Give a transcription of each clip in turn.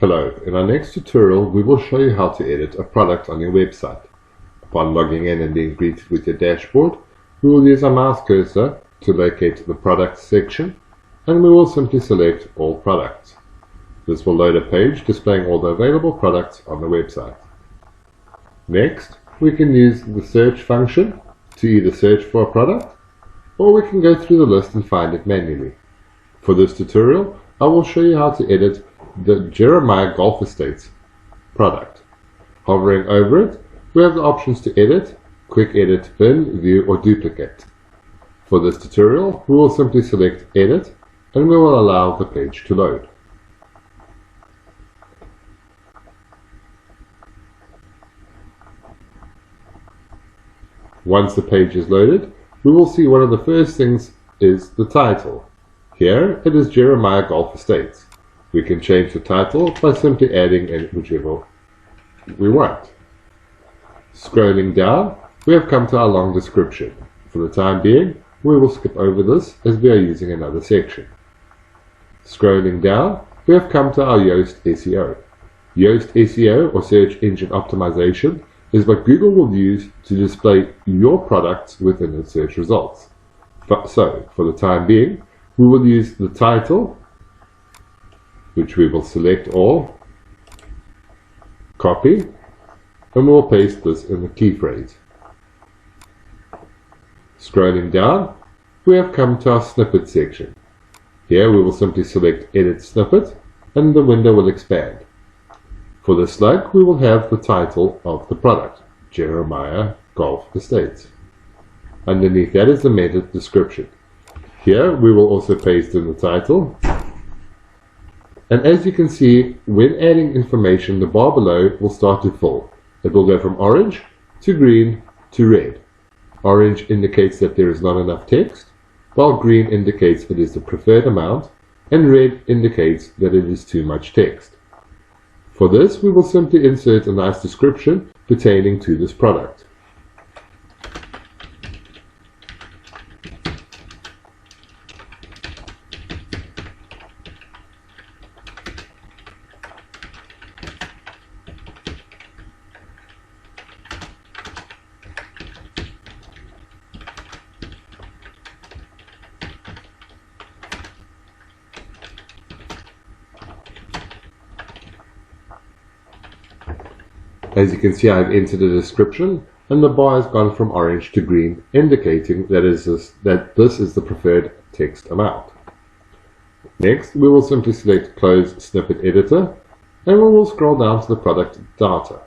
Hello, in our next tutorial we will show you how to edit a product on your website. Upon logging in and being greeted with your dashboard, we will use our mouse cursor to locate the Products section, and we will simply select All Products. This will load a page displaying all the available products on the website. Next, we can use the search function to either search for a product, or we can go through the list and find it manually. For this tutorial, I will show you how to edit the Jeremiah Golf Estates product. Hovering over it, we have the options to edit, quick edit, bin, view or duplicate. For this tutorial, we will simply select edit and we will allow the page to load. Once the page is loaded, we will see one of the first things is the title. Here it is Jeremiah Golf Estates. We can change the title by simply adding whichever we want. Scrolling down, we have come to our long description. For the time being, we will skip over this as we are using another section. Scrolling down, we have come to our Yoast SEO. Yoast SEO, or Search Engine Optimization, is what Google will use to display your products within its search results. So, for the time being, we will use the title, which we will select all, copy, and we will paste this in the key phrase. Scrolling down, we have come to our snippet section. Here we will simply select Edit Snippet, and the window will expand. For this slug, we will have the title of the product, Jeremiah Golf Estates. Underneath that is the meta description. Here we will also paste in the title. And as you can see, when adding information, the bar below will start to fill. It will go from orange to green to red. Orange indicates that there is not enough text, while green indicates it is the preferred amount, and red indicates that it is too much text. For this, we will simply insert a nice description pertaining to this product. As you can see, I have entered a description and the bar has gone from orange to green, indicating that this is the preferred text amount. Next, we will simply select Close Snippet Editor and we will scroll down to the product data.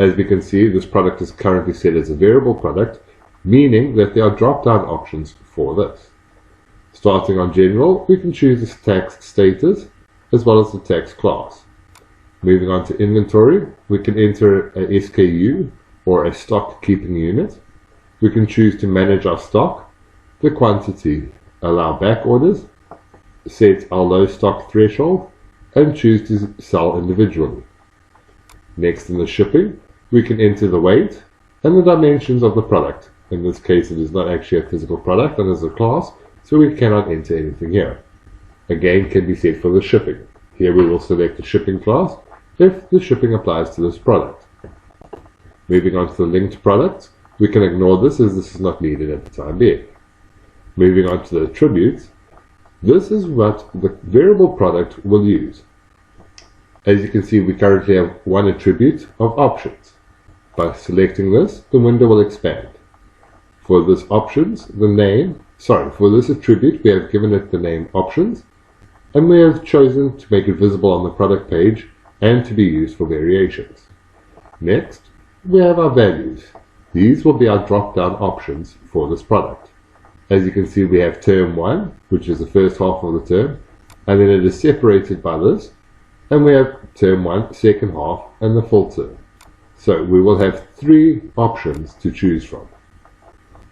As we can see, this product is currently set as a variable product, meaning that there are drop-down options for this. Starting on General, we can choose the tax status as well as the tax class. Moving on to inventory, we can enter a SKU or a stock keeping unit. We can choose to manage our stock, the quantity, allow back orders, set our low stock threshold, and choose to sell individually. Next, in the shipping, we can enter the weight and the dimensions of the product. In this case, it is not actually a physical product and is a class, so we cannot enter anything here. Again, can be set for the shipping. Here we will select the shipping class if the shipping applies to this product. Moving on to the linked products, we can ignore this as this is not needed at the time being. Moving on to the attributes, this is what the variable product will use. As you can see, we currently have one attribute of options. By selecting this, the window will expand. For this attribute, we have given it the name options, and we have chosen to make it visible on the product page and to be used for variations. Next, we have our values. These will be our drop-down options for this product. As you can see, we have term 1, which is the first half of the term, and then it is separated by this, and we have term 1, second half, and the full term. So we will have 3 options to choose from.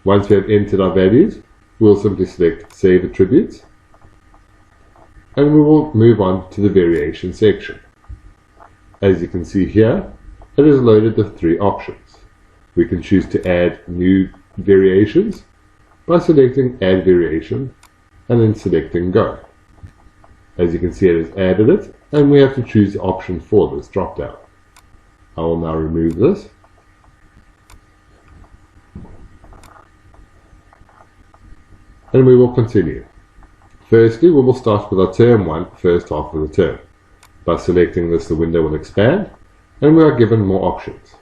Once we have entered our values, we will simply select Save Attributes, and we will move on to the variation section. As you can see here, it has loaded the 3 options. We can choose to add new variations by selecting Add Variation and then selecting Go. As you can see, it has added it and we have to choose the option for this drop down. I will now remove this. And we will continue. Firstly, we will start with our term 1, first half of the term. By selecting this, the window will expand, and we are given more options.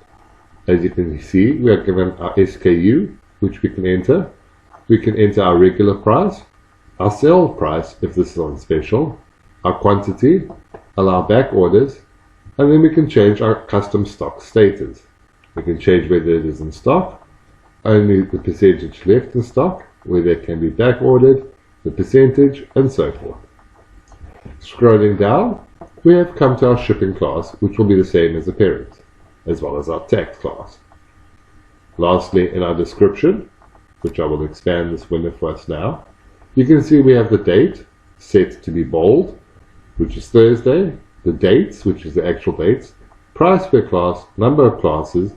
As you can see, we are given our SKU, which we can enter. We can enter our regular price, our sale price if this is on special, our quantity, allow back orders, and then we can change our custom stock status. We can change whether it is in stock, only the percentage left in stock, whether it can be back ordered, the percentage, and so forth. Scrolling down, we have come to our shipping class, which will be the same as the parent, as well as our tax class. Lastly, in our description, which I will expand this window for us now, you can see we have the date set to be bold, which is Thursday, the dates, which is the actual dates, price per class, number of classes,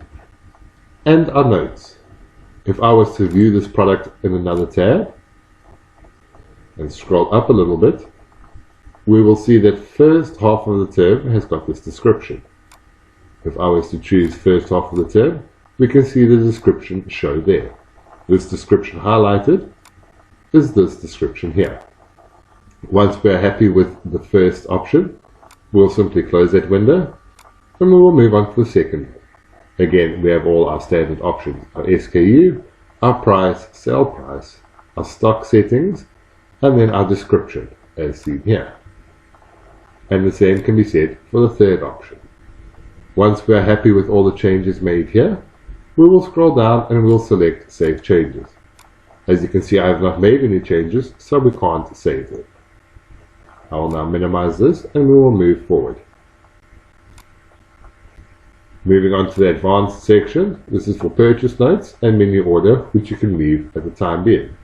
and our notes. If I was to view this product in another tab, and scroll up a little bit, we will see that first half of the term has got this description. If I was to choose first half of the term, we can see the description show there. This description highlighted is this description here. Once we are happy with the first option, we'll simply close that window, and we will move on to the second. Again, we have all our standard options, our SKU, our price, sale price, our stock settings, and then our description, as seen here. And the same can be said for the third option. Once we are happy with all the changes made here, we will scroll down and we'll select Save Changes. As you can see, I have not made any changes, so we can't save them. I will now minimize this and we will move forward. Moving on to the advanced section, this is for purchase notes and menu order, which you can leave at the time being.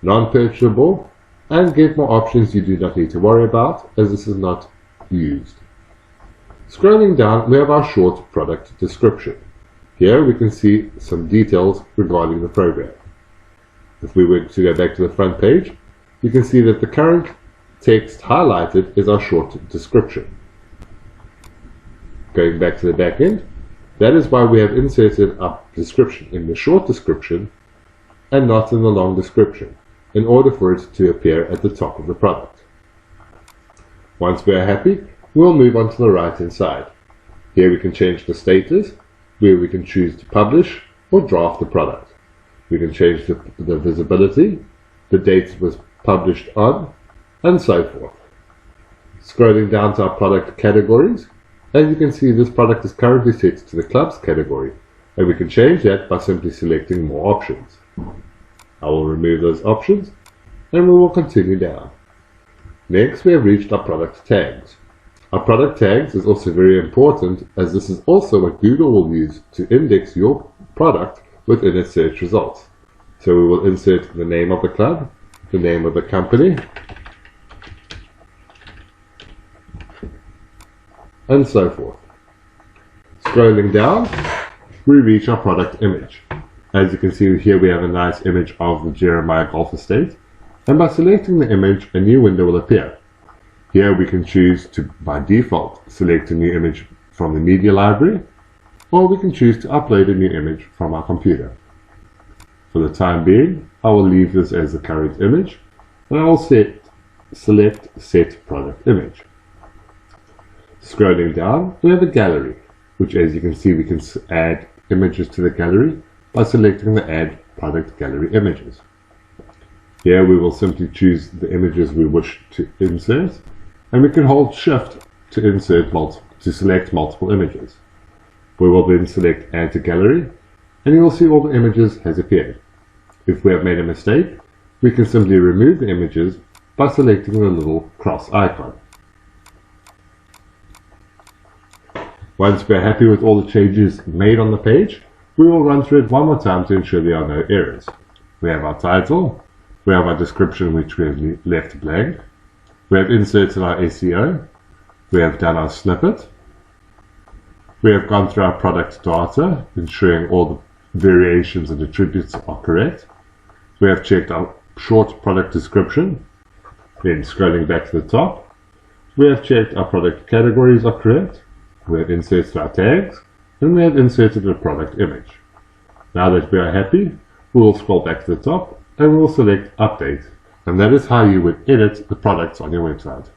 Non-purchasable, and get more options you do not need to worry about, as this is not used. Scrolling down, we have our short product description. Here we can see some details regarding the program. If we were to go back to the front page, you can see that the current text highlighted is our short description. Going back to the back end, that is why we have inserted our description in the short description and not in the long description, in order for it to appear at the top of the product. Once we are happy, we'll move on to the right hand side. Here we can change the status, where we can choose to publish or draft the product. We can change the visibility, the date it was published on, and so forth. Scrolling down to our product categories, as you can see, this product is currently set to the clubs category, and we can change that by simply selecting more options. I will remove those options, and we will continue down. Next, we have reached our product tags. Our product tags is also very important, as this is also what Google will use to index your product within its search results. So we will insert the name of the club, the name of the company, and so forth. Scrolling down, we reach our product image. As you can see here, we have a nice image of the Jeremiah Golf Estate, and by selecting the image, a new window will appear. Here we can choose to, by default, select a new image from the media library, or we can choose to upload a new image from our computer. For the time being, I will leave this as the current image, and I will select Set Product Image. Scrolling down, we have a gallery, which as you can see, we can add images to the gallery by selecting the Add Product Gallery Images. Here we will simply choose the images we wish to insert, and we can hold Shift to select multiple images. We will then select Add to Gallery, and you will see all the images has appeared. If we have made a mistake, we can simply remove the images by selecting the little cross icon. Once we are happy with all the changes made on the page, we will run through it one more time to ensure there are no errors. We have our title, we have our description which we have left blank, we have inserted our SEO, we have done our snippet, we have gone through our product data, ensuring all the variations and attributes are correct, we have checked our short product description, then scrolling back to the top, we have checked our product categories are correct, we have inserted our tags, and we have inserted a product image. Now that we are happy, we will scroll back to the top and we will select Update. And that is how you would edit the products on your website.